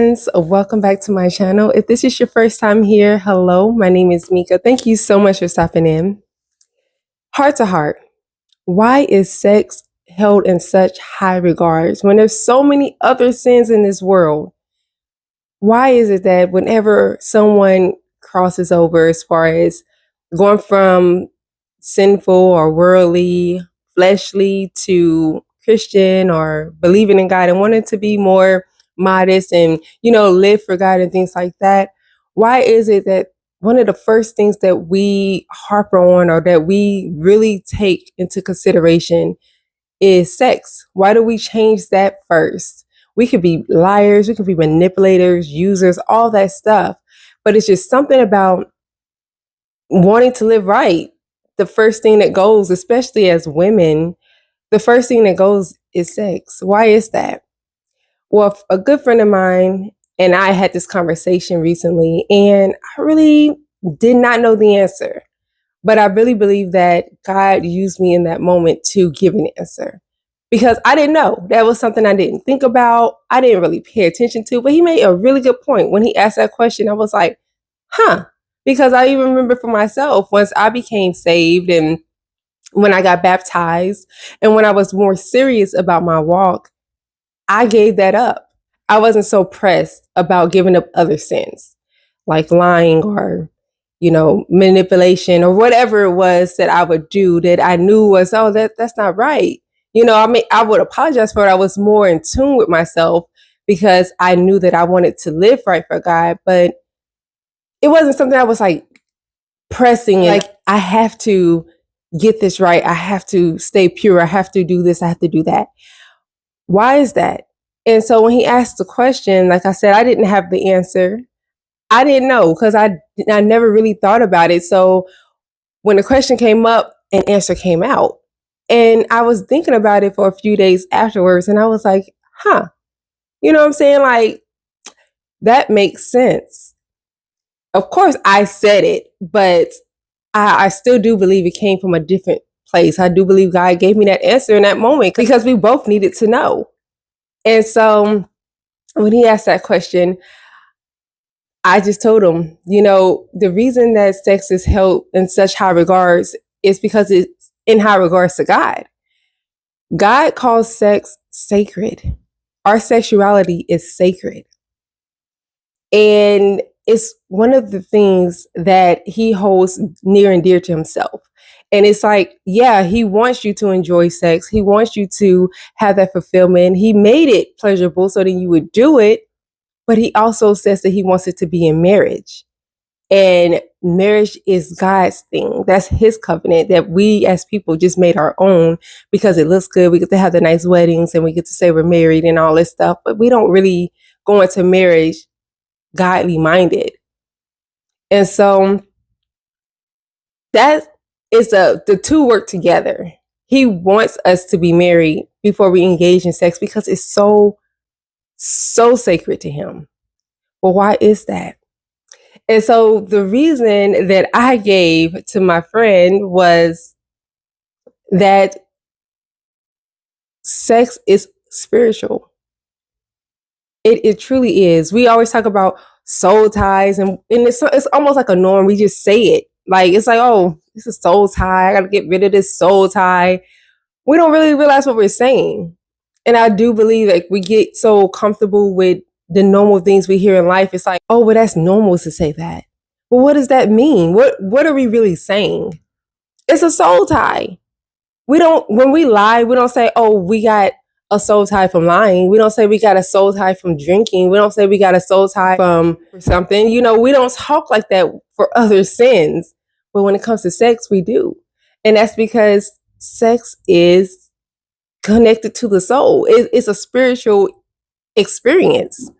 friends, welcome back to my channel. If this is your first time here, hello, my name is Mika. Thank you so much for stopping in. Heart to heart, why is sex held in such high regards when there's so many other sins in this world? Why is it that whenever someone crosses over as far as going from sinful or worldly, fleshly to Christian or believing in God and wanting to be more modest and, live for God and things like that, why is it that one of the first things that we harper on or that we really take into consideration is sex? Why do we change that first? We could be liars, we could be manipulators, users, all that stuff. But it's just something about wanting to live right. The first thing that goes, especially as women, the first thing that goes is sex. Why is that? Well, a good friend of mine and I had this conversation recently, and I really did not know the answer. But I really believe that God used me in that moment to give an answer because I didn't know. That was something I didn't think about. I didn't really pay attention to, but he made a really good point. When he asked that question, I was like, huh. Because I even remember for myself, once I became saved and when I got baptized and when I was more serious about my walk, I gave that up. I wasn't so pressed about giving up other sins like lying or manipulation or whatever it was that I would do that I knew was, oh, that's not right. I would apologize for it. I was more in tune with myself because I knew that I wanted to live right for God, but it wasn't something I was like pressing, like I have to get this right. I have to stay pure. I have to do this. I have to do that. Why is that? And so when he asked the question, like I said, I didn't have the answer. I didn't know because I never really thought about it. So when the question came up, an answer came out. And I was thinking about it for a few days afterwards. And I was like, huh, you know what I'm saying? Like, that makes sense. Of course, I said it, but I still do believe it came from a different place. I do believe God gave me that answer in that moment because we both needed to know. And so when he asked that question, I just told him, the reason that sex is held in such high regards is because it's in high regards to God. God calls sex sacred. Our sexuality is sacred. And it's one of the things that he holds near and dear to himself. And it's like, yeah, he wants you to enjoy sex. He wants you to have that fulfillment. He made it pleasurable so that you would do it. But he also says that he wants it to be in marriage. And marriage is God's thing. That's his covenant that we as people just made our own because it looks good. We get to have the nice weddings and we get to say we're married and all this stuff. But we don't really go into marriage godly minded. And so that is the two work together. He wants us to be married before we engage in sex because it's so sacred to him. Well, why is that? And so the reason that I gave to my friend was that sex is spiritual. It truly is. We always talk about soul ties and it's almost like a norm. We just say it. Like, it's like, oh, this is soul tie. I got to get rid of this soul tie. We don't really realize what we're saying. And I do believe like we get so comfortable with the normal things we hear in life. It's like, oh, well, that's normal to say that. Well, what does that mean? What are we really saying? It's a soul tie. When we lie, we don't say, oh, we got a soul tie from lying. We don't say we got a soul tie from drinking. We don't say we got a soul tie from something. We don't talk like that for other sins. But when it comes to sex, we do. And that's because sex is connected to the soul. It's a spiritual experience.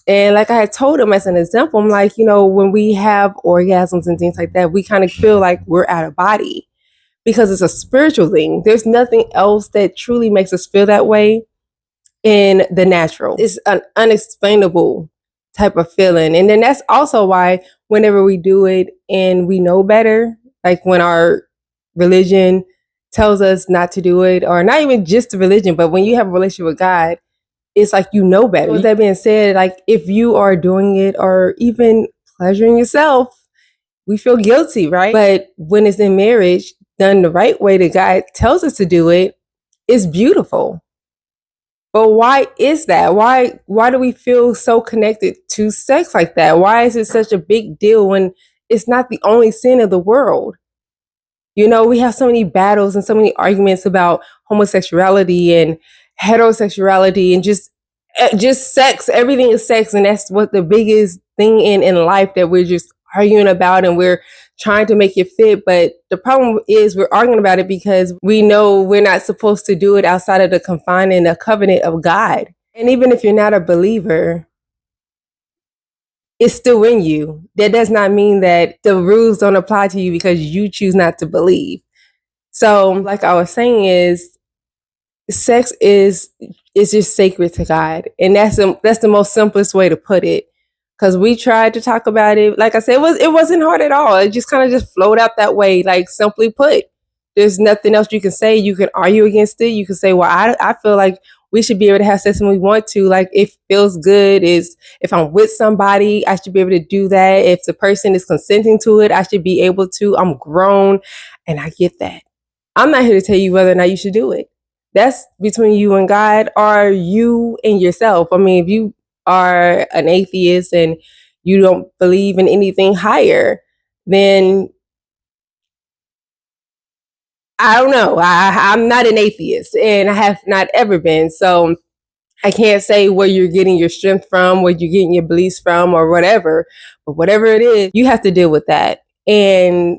And like I had told him as an example, I'm like, when we have orgasms and things like that, we kind of feel like we're out of body because it's a spiritual thing. There's nothing else that truly makes us feel that way in the natural. It's an unexplainable type of feeling. And then that's also why whenever we do it and we know better, like when our religion tells us not to do it, or not even just the religion, but when you have a relationship with God, it's like you know better. With that being said, like if you are doing it or even pleasuring yourself, we feel guilty, right? But when it's in marriage, done the right way that God tells us to do it, it's beautiful. But why is that? Why do we feel so connected to sex like that? Why is it such a big deal when it's not the only sin of the world? You know, we have so many battles and so many arguments about homosexuality and heterosexuality and just sex. Everything is sex, and that's what the biggest thing in life that we're just arguing about, and we're trying to make it fit. But the problem is we're arguing about it because we know we're not supposed to do it outside of the confine and the covenant of God. And even if you're not a believer, it's still in you. That does not mean that the rules don't apply to you because you choose not to believe. So, like I was saying, is sex is just sacred to God, and that's the most simplest way to put it. Because we tried to talk about it, like I said, it wasn't hard at all. It just kind of just flowed out that way. Like simply put, there's nothing else you can say. You can argue against it. You can say, well, I feel like we should be able to have sex when we want to. Like it feels good. Is if I'm with somebody, I should be able to do that. If the person is consenting to it, I should be able to. I'm grown, and I get that. I'm not here to tell you whether or not you should do it. That's between you and God or you and yourself. I mean, if you are an atheist and you don't believe in anything higher, then I don't know. I'm not an atheist and I have not ever been. So I can't say where you're getting your strength from, where you're getting your beliefs from, or whatever. But whatever it is, you have to deal with that. And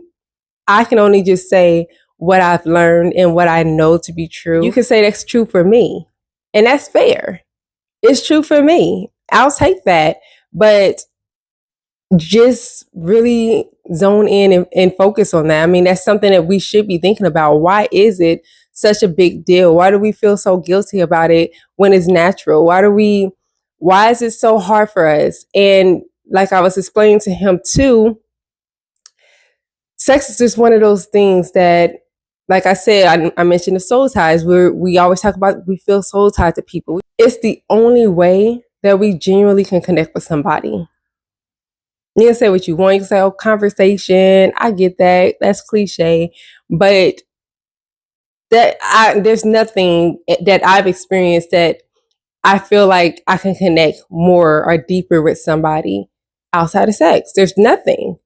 I can only just say what I've learned and what I know to be true. You can say that's true for me, and that's fair. It's true for me. I'll take that. But just really zone in and focus on that. I mean, that's something that we should be thinking about. Why is it such a big deal? Why do we feel so guilty about it when it's natural? Why is it so hard for us? And like I was explaining to him too, sex is just one of those things that, like I said, I mentioned the soul ties, where we always talk about we feel soul tied to people. It's the only way that we genuinely can connect with somebody. You can say what you want. You can say, oh, conversation. I get that. That's cliche. But there's nothing that I've experienced that I feel like I can connect more or deeper with somebody outside of sex. There's nothing.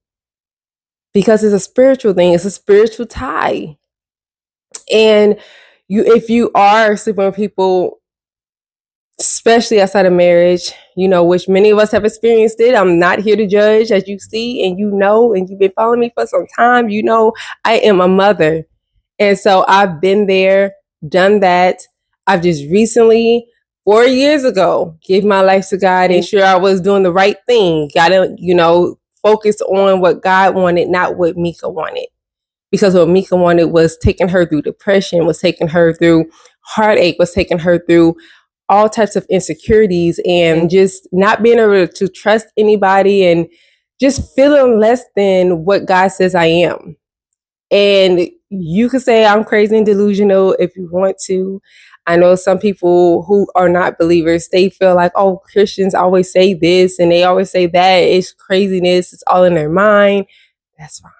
Because it's a spiritual thing. It's a spiritual tie. And if you are sleeping with people, especially outside of marriage, you know, which many of us have experienced it. I'm not here to judge, as you see, and you know, and you've been following me for some time, you know, I am a mother. And so I've been there, done that. I've just recently, 4 years ago, gave my life to God and sure I was doing the right thing. Gotta, you know, focus on what God wanted, not what Mika wanted. Because what Mika wanted was taking her through depression, was taking her through heartache, was taking her through all types of insecurities and just not being able to trust anybody and just feeling less than what God says I am. And you could say I'm crazy and delusional if you want to. I know some people who are not believers, they feel like, oh, Christians always say this and they always say that. It's craziness. It's all in their mind. That's fine.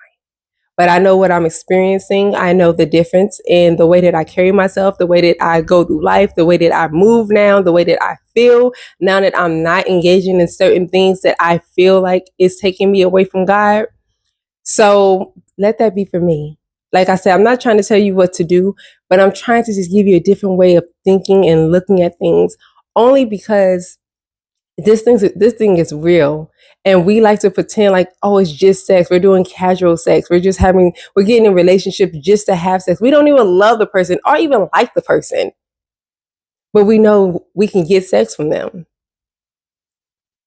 But I know what I'm experiencing. I know the difference in the way that I carry myself, the way that I go through life, the way that I move now, the way that I feel now that I'm not engaging in certain things that I feel like is taking me away from God. So let that be for me. Like I said, I'm not trying to tell you what to do, but I'm trying to just give you a different way of thinking and looking at things, only because this thing is real. And we like to pretend like, oh, it's just sex. We're doing casual sex. We're getting in relationships just to have sex. We don't even love the person or even like the person, but we know we can get sex from them.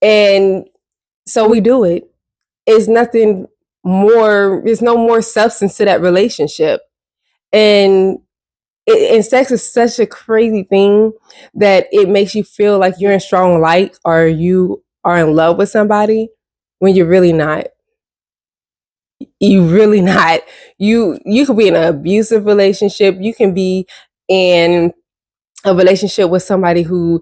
And so we do it. It's nothing more, there's no more substance to that relationship. And sex is such a crazy thing that it makes you feel like you're in strong light or you are in love with somebody when you're really not. You really not. You could be in an abusive relationship. You can be in a relationship with somebody who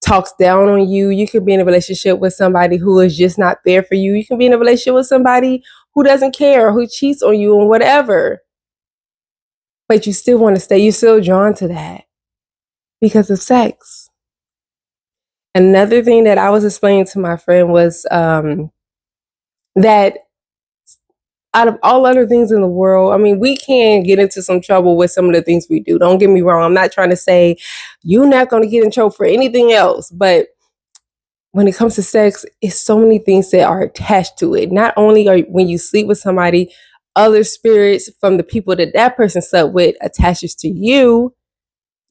talks down on you. You can be in a relationship with somebody who is just not there for you. You can be in a relationship with somebody who doesn't care, who cheats on you and whatever. But you still want to stay. You're still drawn to that because of sex. Another thing that I was explaining to my friend was that out of all other things in the world, I mean, we can get into some trouble with some of the things we do. Don't get me wrong. I'm not trying to say you're not going to get in trouble for anything else. But when it comes to sex, it's so many things that are attached to it. Not only are when you sleep with somebody, other spirits from the people that that person slept with attaches to you,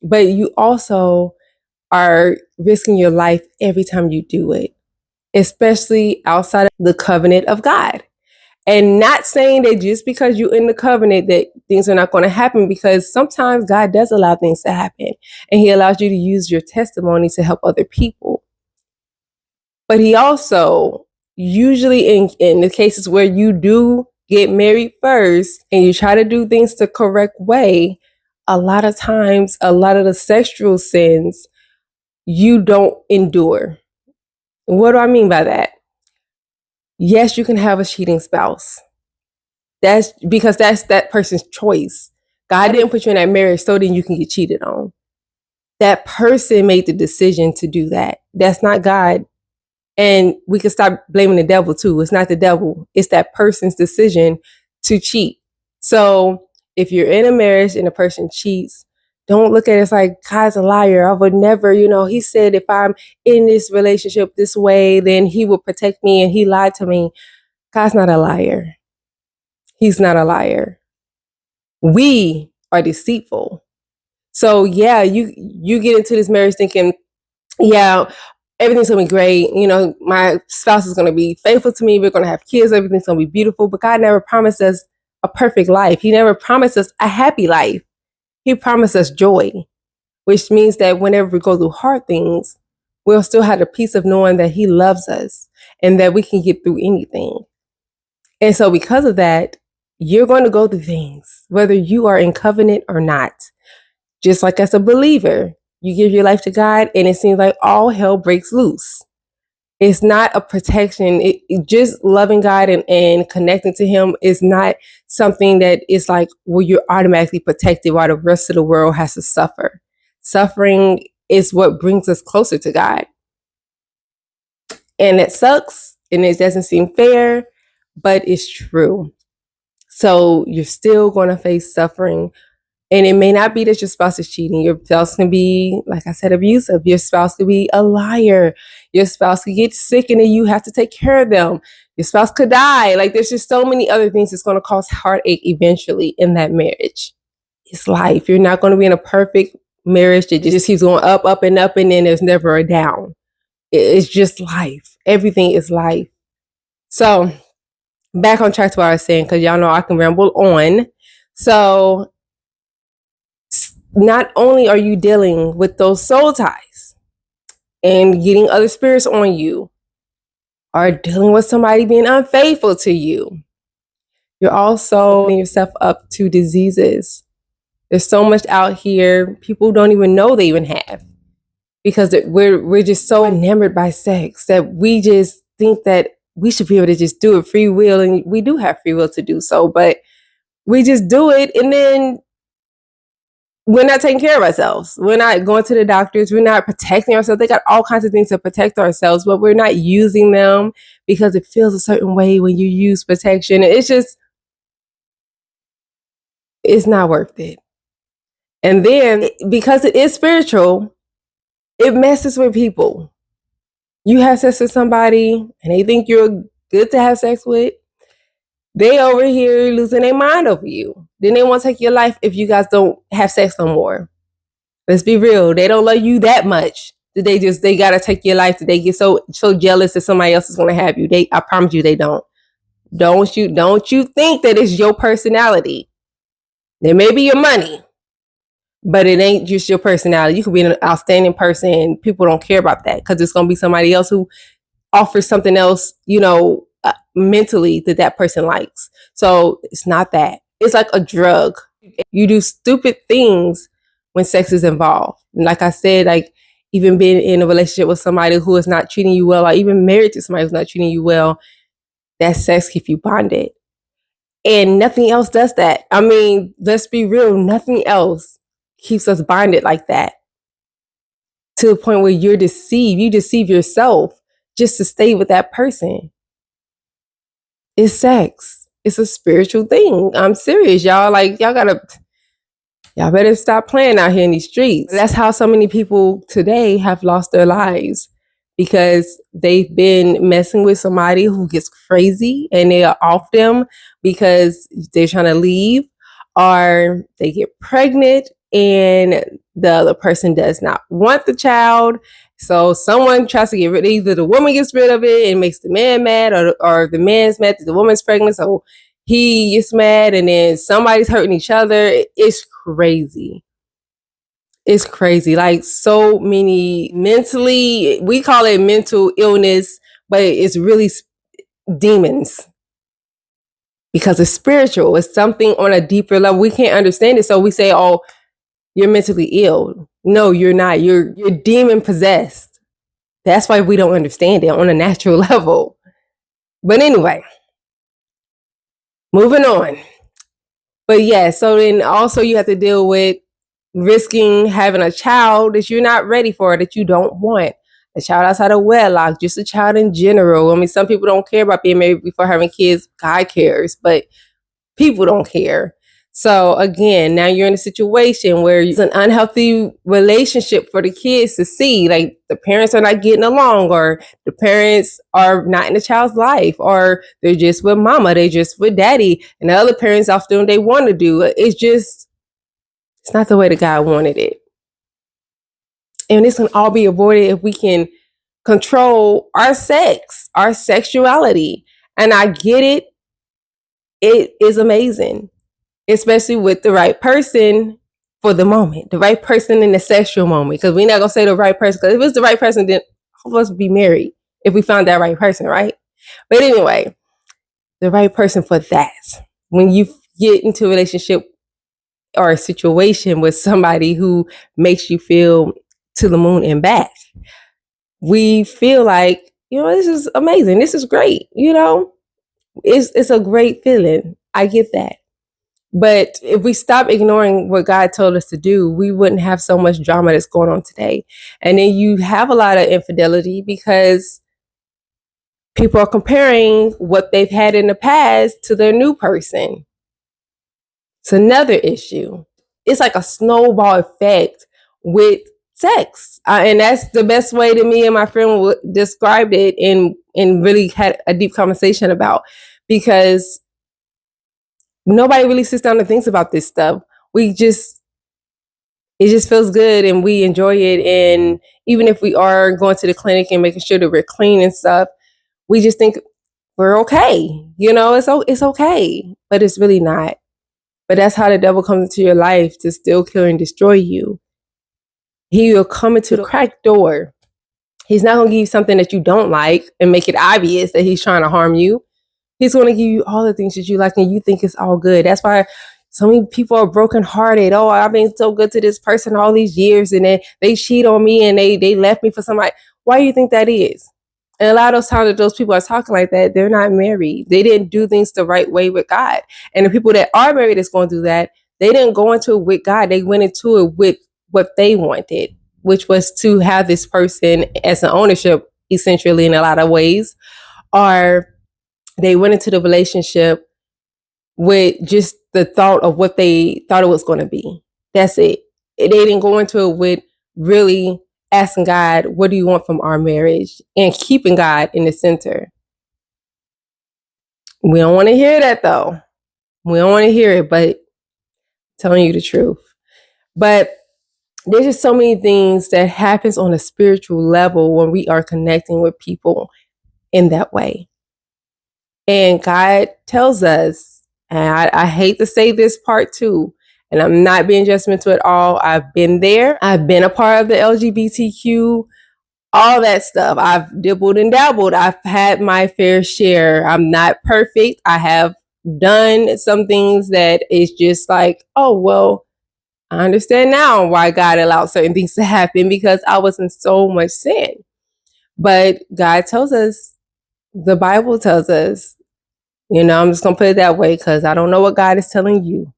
but you also are risking your life every time you do it, especially outside of the covenant of God. And not saying that just because you're in the covenant that things are not going to happen, because sometimes God does allow things to happen and he allows you to use your testimony to help other people. But he also, usually in the cases where you do get married first and you try to do things the correct way, a lot of times, a lot of the sexual sins you don't endure. What do I mean by that? Yes, you can have a cheating spouse. That's because that's that person's choice. God didn't put you in that marriage so then you can get cheated on. That person made the decision to do that. That's not God. And we can stop blaming the devil too. It's not the devil. It's that person's decision to cheat. So if you're in a marriage and a person cheats, don't look at it as like, God's a liar. I would never, he said if I'm in this relationship this way, then he will protect me and he lied to me. God's not a liar. He's not a liar. We are deceitful. So yeah, you get into this marriage thinking, yeah, everything's gonna be great. My spouse is gonna be faithful to me. We're gonna have kids. Everything's gonna be beautiful. But God never promised us a perfect life. He never promised us a happy life. He promised us joy, which means that whenever we go through hard things, we'll still have the peace of knowing that he loves us and that we can get through anything. And so because of that, you're going to go through things, whether you are in covenant or not. Just like as a believer, you give your life to God and it seems like all hell breaks loose. It's not a protection. Just loving God and connecting to him is not something that is like, well, you're automatically protected while the rest of the world has to suffer. Suffering is what brings us closer to God. And it sucks and it doesn't seem fair, but it's true. So you're still going to face suffering. And it may not be that your spouse is cheating. Your spouse can be, like I said, abusive. Your spouse could be a liar. Your spouse could get sick and then you have to take care of them. Your spouse could die. Like there's just so many other things that's going to cause heartache eventually in that marriage. It's life. You're not going to be in a perfect marriage that just keeps going up, up, and up, and then there's never a down. It's just life. Everything is life. So back on track to what I was saying, because y'all know I can ramble on. So not only are you dealing with those soul ties and getting other spirits on you, or dealing with somebody being unfaithful to you, you're also opening yourself up to diseases. There's so much out here people don't even know they even have, because we're just so enamored by sex that we just think that we should be able to just do it free will, and we do have free will to do so, but we just do it and then we're not taking care of ourselves. We're not going to the doctors. We're not protecting ourselves. They got all kinds of things to protect ourselves, but we're not using them because it feels a certain way when you use protection. It's not worth it. And then because it is spiritual, it messes with people. You have sex with somebody and they think you're good to have sex with. They over here losing their mind over you. Then they want to take your life if you guys don't have sex no more. Let's be real. They don't love you that much. They gotta take your life. That they get so jealous that somebody else is gonna have you. I promise you they don't. Don't you think that it's your personality. There may be your money, but it ain't just your personality. You could be an outstanding person and people don't care about that because it's gonna be somebody else who offers something else, mentally that person likes. So it's not that. It's like a drug. You do stupid things when sex is involved. And like I said, like even been in a relationship with somebody who is not treating you well, or even married to somebody who's not treating you well, that sex keeps you bonded. And nothing else does that. I mean, let's be real, nothing else keeps us bonded like that. To the point where you're deceived. You deceive yourself just to stay with that person. It's sex. It's a spiritual thing. I'm serious, y'all. Like, y'all better stop playing out here in these streets. That's how so many people today have lost their lives, because they've been messing with somebody who gets crazy and they are off them because they're trying to leave, or they get pregnant and the other person does not want the child. So someone tries to get rid of it. Either the woman gets rid of it and makes the man mad, or the man's mad that the woman's pregnant. So he gets mad and then somebody's hurting each other. It's crazy. It's crazy. Like, so many mentally, we call it mental illness, but it's really demons, because it's spiritual. It's something on a deeper level. We can't understand it. So we say, oh, you're mentally ill. No, you're not. You're demon possessed. That's why we don't understand it on a natural level. But anyway, moving on. But yeah, so then also you have to deal with risking having a child that you're not ready for, that you don't want. A child outside of wedlock, just a child in general. I mean, some people don't care about being married before having kids. God cares, but people don't care. So again, now you're in a situation where it's an unhealthy relationship for the kids to see. Like, the parents are not getting along, or the parents are not in the child's life, or they're just with mama, they're just with daddy, and the other parents off doing what they want to do. It's not the way that God wanted it. And this can all be avoided if we can control our sex, our sexuality. And I get it. It is amazing, especially with the right person for the moment, the right person in the sexual moment. Because we're not going to say the right person, because if it's the right person, then all of us would be married if we found that right person, right? But anyway, the right person for that. When you get into a relationship or a situation with somebody who makes you feel to the moon and back, we feel like, this is amazing. This is great. It's a great feeling. I get that. But if we stop ignoring what God told us to do, we wouldn't have so much drama that's going on today. And then you have a lot of infidelity because people are comparing what they've had in the past to their new person. It's another issue. It's like a snowball effect with sex. And that's the best way that me and my friend described it, and really had a deep conversation about, because nobody really sits down and thinks about this stuff. It just feels good and we enjoy it. And even if we are going to the clinic and making sure that we're clean and stuff, we just think we're okay. It's okay, but it's really not. But that's how the devil comes into your life, to steal, kill, and destroy you. He will come into the cracked door. He's not going to give you something that you don't like and make it obvious that he's trying to harm you. He's going to give you all the things that you like and you think it's all good. That's why so many people are brokenhearted. Oh, I've been so good to this person all these years, and then they cheat on me and they left me for somebody. Why do you think that is? And a lot of those times that those people are talking like that, they're not married. They didn't do things the right way with God. And the people that are married that's going through that, they didn't go into it with God. They went into it with what they wanted, which was to have this person as an ownership, essentially, in a lot of ways. Or they went into the relationship with just the thought of what they thought it was going to be. That's it. They didn't go into it with really asking God, what do you want from our marriage? And keeping God in the center. We don't want to hear that, though. We don't want to hear it, but I'm telling you the truth. But there's just so many things that happens on a spiritual level when we are connecting with people in that way. And God tells us, and I hate to say this part too, and I'm not being judgmental at all. I've been there. I've been a part of the LGBTQ, all that stuff. I've dibbled and dabbled. I've had my fair share. I'm not perfect. I have done some things that is just like, oh, well, I understand now why God allowed certain things to happen, because I was in so much sin. But God tells us, the Bible tells us, I'm just going to put it that way because I don't know what God is telling you.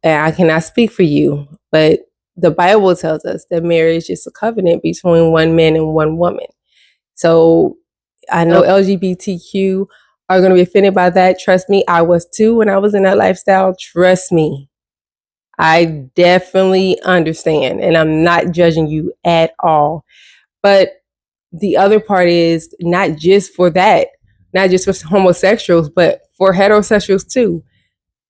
And I cannot speak for you. But the Bible tells us that marriage is a covenant between one man and one woman. So I know LGBTQ are going to be offended by that. Trust me, I was too when I was in that lifestyle. Trust me. I definitely understand, and I'm not judging you at all. But the other part is not just for that, not just for homosexuals, but for heterosexuals too.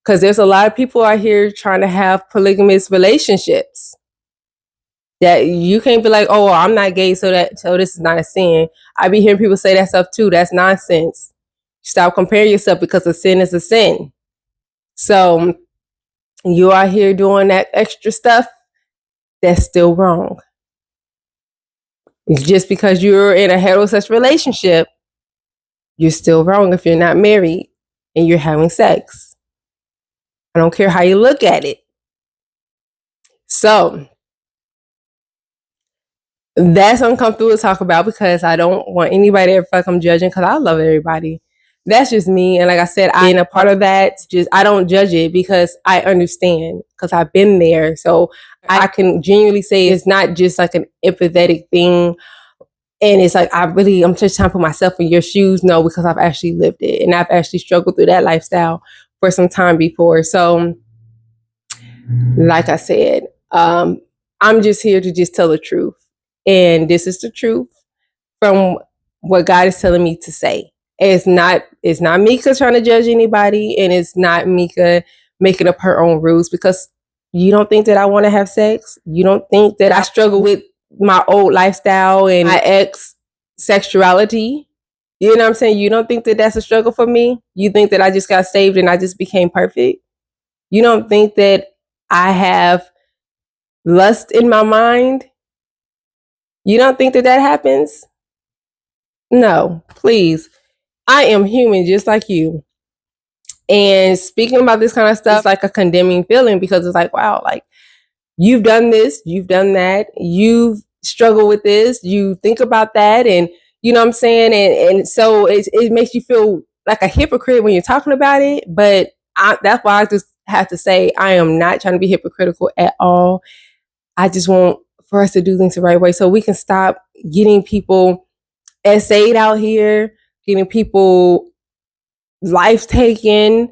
Because there's a lot of people out here trying to have polygamous relationships that you can't be like, oh, I'm not gay, so this is not a sin. I be hearing people say that stuff too. That's nonsense. Stop comparing yourself, because a sin is a sin. So you are here doing that extra stuff, that's still wrong. It's just because you're in a heterosexual relationship, you're still wrong if you're not married and you're having sex. I don't care how you look at it. So that's uncomfortable to talk about, because I don't want anybody to ever feel like I'm judging, because I love everybody. That's just me. And like I said, I'm a part of that. Just I don't judge it because I understand, because I've been there. So I can genuinely say it's not just like an empathetic thing. And it's like, I'm just trying to put myself in your shoes. No, because I've actually lived it. And I've actually struggled through that lifestyle for some time before. So like I said, I'm just here to just tell the truth. And this is the truth from what God is telling me to say. It's not Mika trying to judge anybody, and it's not Mika making up her own rules, because you don't think that I want to have sex. You don't think that I struggle with my old lifestyle and my ex sexuality. You know what I'm saying? You don't think that that's a struggle for me? You think that I just got saved and I just became perfect? You don't think that I have lust in my mind? You don't think that happens? No, please. I am human just like you. And speaking about this kind of stuff, it's like a condemning feeling, because it's like, wow, like you've done this, you've done that, you've struggled with this, you think about that, and you know what I'm saying? And so it makes you feel like a hypocrite when you're talking about it. But that's why I just have to say, I am not trying to be hypocritical at all. I just want for us to do things the right way, so we can stop getting people essayed out here, getting people life taken,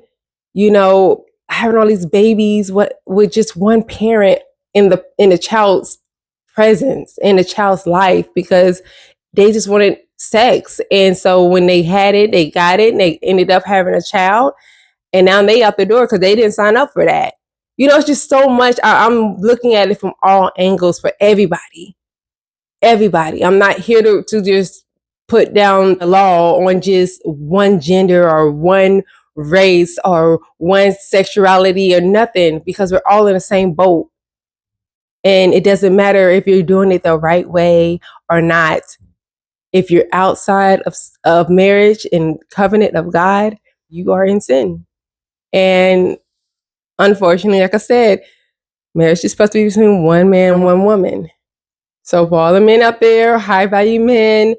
having all these babies with just one parent in the child's presence, in the child's life, because they just wanted sex. And so when they had it, they got it, and they ended up having a child, and now they out the door because they didn't sign up for that. It's just so much. I'm looking at it from all angles for everybody. Everybody. I'm not here to just put down the law on just one gender or one race or one sexuality or nothing, because we're all in the same boat. And it doesn't matter if you're doing it the right way or not. If you're outside of marriage and covenant of God, you are in sin. And unfortunately, like I said, marriage is supposed to be between one man and one woman. So for all the men out there, high value men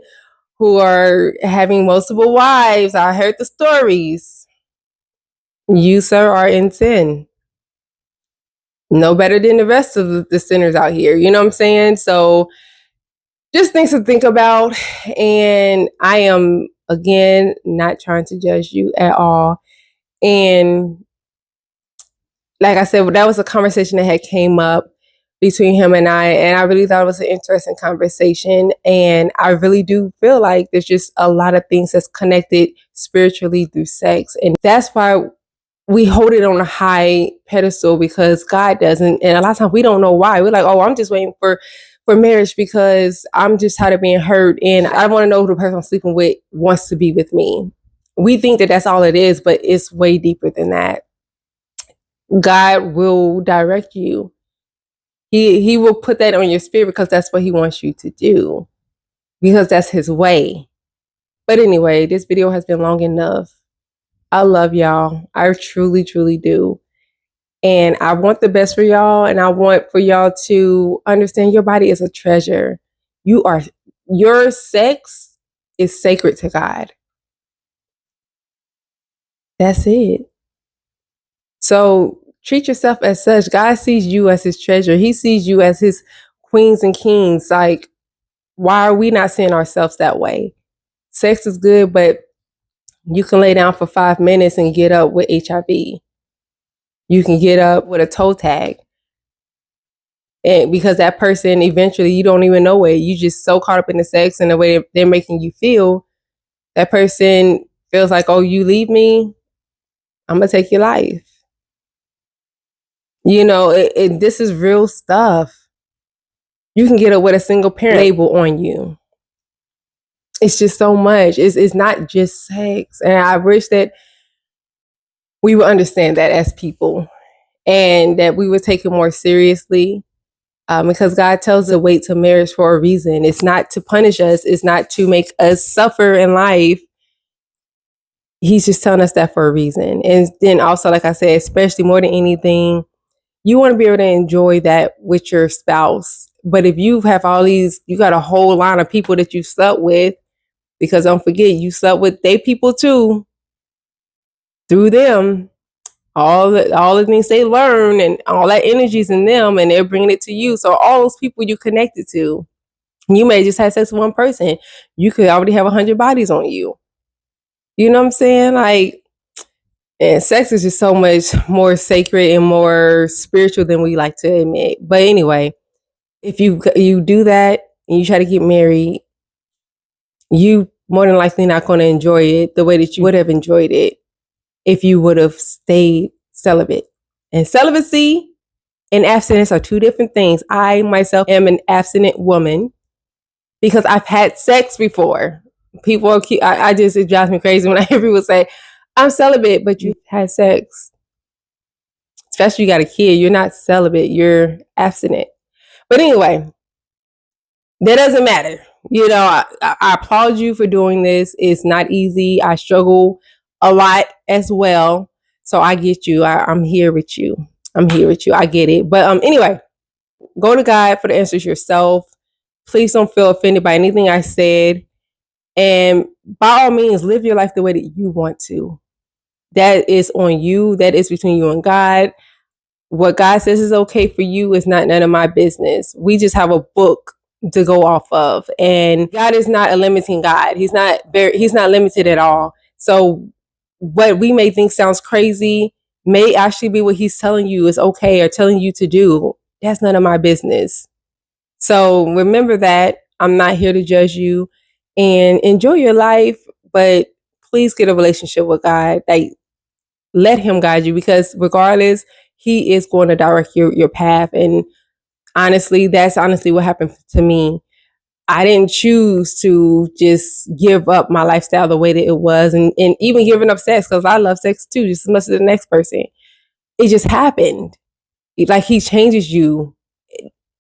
who are having multiple wives, I heard the stories. You, sir, are in sin. No better than the rest of the sinners out here. You know what I'm saying? So just things to think about. And I am, again, not trying to judge you at all. And like I said, that was a conversation that had came up between him and I really thought it was an interesting conversation. And I really do feel like there's just a lot of things that's connected spiritually through sex. And that's why we hold it on a high pedestal, because God doesn't. And a lot of times we don't know why. We're like, oh, I'm just waiting for marriage because I'm just tired of being hurt, and I want to know who the person I'm sleeping with wants to be with me. We think that that's all it is, but it's way deeper than that. God will direct you. He will put that on your spirit, because that's what he wants you to do, because that's his way. But anyway, this video has been long enough. I love y'all. I truly, truly do. And I want the best for y'all. And I want for y'all to understand your body is a treasure. Your sex is sacred to God. That's it. So treat yourself as such. God sees you as his treasure. He sees you as his queens and kings. Like, why are we not seeing ourselves that way? Sex is good, but you can lay down for 5 minutes and get up with HIV. You can get up with a toe tag. And because that person, eventually, you don't even know it. You just so caught up in the sex and the way they're making you feel. That person feels like, oh, you leave me, I'm going to take your life. You know, this is real stuff. You can get up with a single parent label on you. It's just so much. It's not just sex. And I wish that we would understand that as people and that we would take it more seriously. Because God tells us to wait to marriage for a reason. It's not to punish us. It's not to make us suffer in life. He's just telling us that for a reason. And then also, like I said, especially more than anything, you want to be able to enjoy that with your spouse. But if you have you got a whole line of people that you slept with, because don't forget, you slept with they people too, through them. All the things they learn and all that energy's in them, and they're bringing it to you. So all those people you connected to, you may just have sex with one person. You could already have 100 bodies on you. You know what I'm saying? Like, and sex is just so much more sacred and more spiritual than we like to admit. But anyway, if you do that and you try to get married, you more than likely not going to enjoy it the way that you would have enjoyed it if you would have stayed celibate. And celibacy and abstinence are two different things. I myself am an abstinent woman because I've had sex before. People are cute. It drives me crazy when I hear people say, I'm celibate, but you had sex. Especially you got a kid, you're not celibate, you're abstinent. But anyway, that doesn't matter. You know, I applaud you for doing this. It's not easy. I struggle a lot as well. So I get you. I'm here with you. I get it. But anyway, go to God for the answers yourself. Please don't feel offended by anything I said. And by all means, live your life the way that you want to. That is on you. That is between you and God. What God says is okay for you is not none of my business. We just have a book to go off of. And God is not a limiting God. He's not limited at all. So what we may think sounds crazy may actually be what he's telling you is okay or telling you to do. That's none of my business. So remember that I'm not here to judge you, and enjoy your life, but please get a relationship with God. Like, let him guide you, because regardless, he is going to direct your path. And honestly, that's honestly what happened to me. I didn't choose to just give up my lifestyle the way that it was, and even giving up sex, because I love sex too, just as much as the next person. It just happened. Like, he changes you.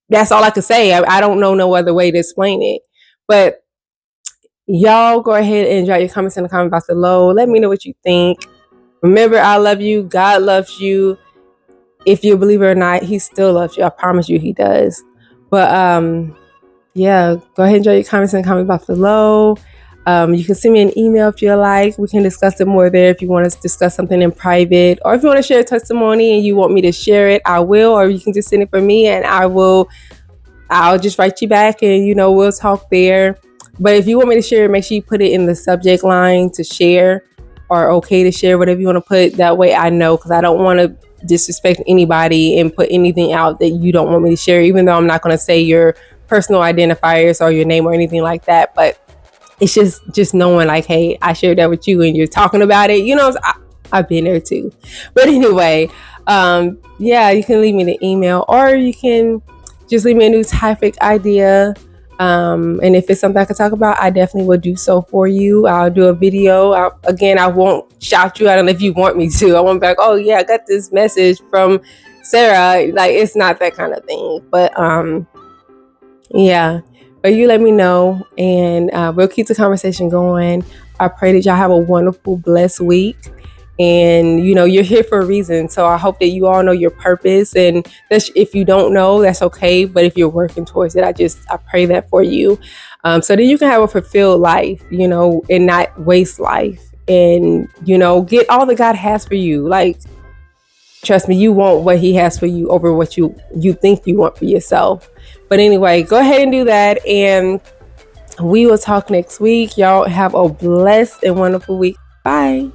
That's all I could say. I don't know no other way to explain it. But y'all go ahead and drop your comments in the comment box below. Let me know what you think. Remember, I love you. God loves you. If you believe it or not, he still loves you. I promise you he does. But yeah, go ahead and drop your comments in the comment box below. You can send me an email if you like. We can discuss it more there if you want to discuss something in private. Or if you want to share a testimony and you want me to share it, I will. Or you can just send it for me and I'll just write you back and, we'll talk there. But if you want me to share it, make sure you put it in the subject line to share, or okay to share, whatever you want to put. That way I know, because I don't want to disrespect anybody and put anything out that you don't want me to share, even though I'm not going to say your personal identifiers or your name or anything like that. But it's just knowing, like, hey, I shared that with you and you're talking about it. I've been there too. But anyway, yeah, you can leave me the email, or you can just leave me a new topic idea. And if it's something I could talk about, I definitely will do so for you. I'll do a video. I won't shout you out if you want me to. I won't be like, oh yeah, I got this message from Sarah. Like, it's not that kind of thing. But yeah. But you let me know, and we'll keep the conversation going. I pray that y'all have a wonderful, blessed week. And you're here for a reason. So I hope that you all know your purpose, and that's, if you don't know, that's okay, but if you're working towards it, I pray that for you, so that you can have a fulfilled life, and not waste life, and get all that God has for you. Like, trust me, you want what He has for you over what you think you want for yourself. But anyway, go ahead and do that, and we will talk next week. Y'all have a blessed and wonderful week. Bye.